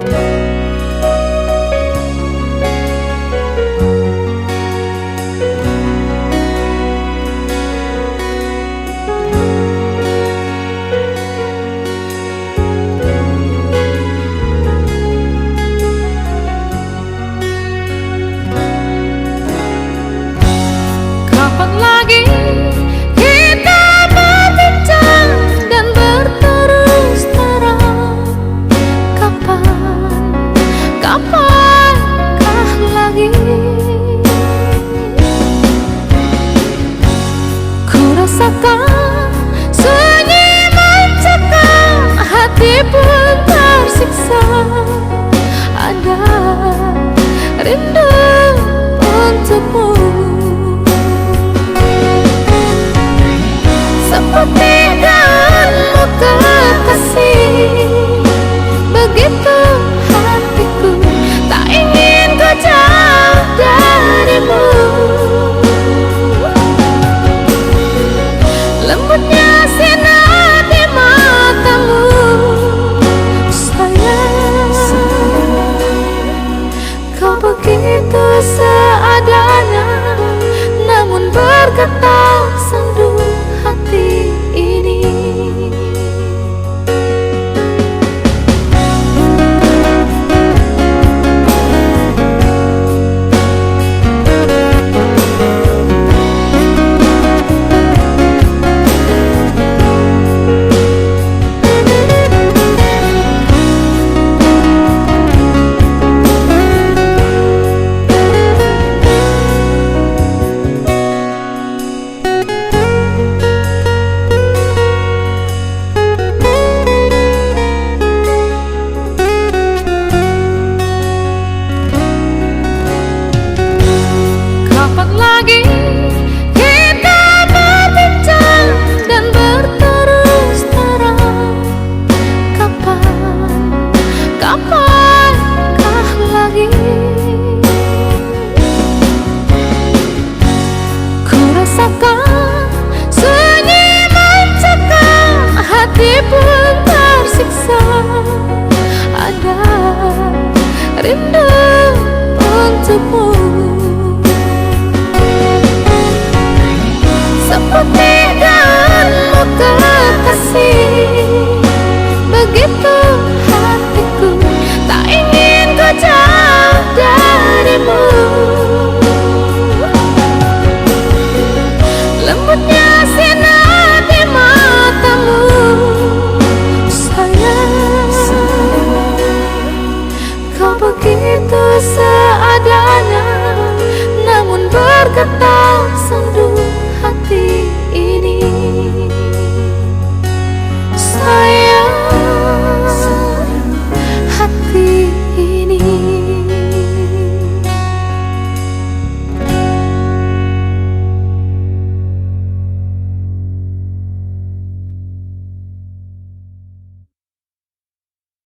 Kapan lagi kita berbincang dan berterus terang? Kapankah lagi? Ku rasakan sunyi mencekam, hati pun tersiksa. Ada rindu untukmu, seperti daunmu kekasih. Begitu hatiku, tak ingin ku jauh darimu. Lembutnya sinar di matamu, sayang. Kau begitu seadanya, namun bergetar sendu hati ini. Kapan lagi kita berbincang dan berterus terang? Kapankah lagi? Ku rasakan sunyi mencekam, hati pun tersiksa. Ada rindu untukmu, seperti daunmu kekasih. Begitu hatiku, tak ingin ku jauh darimu. Lembutnya sinar di matamu, sayang. Kau begitu seadanya, namun bergetar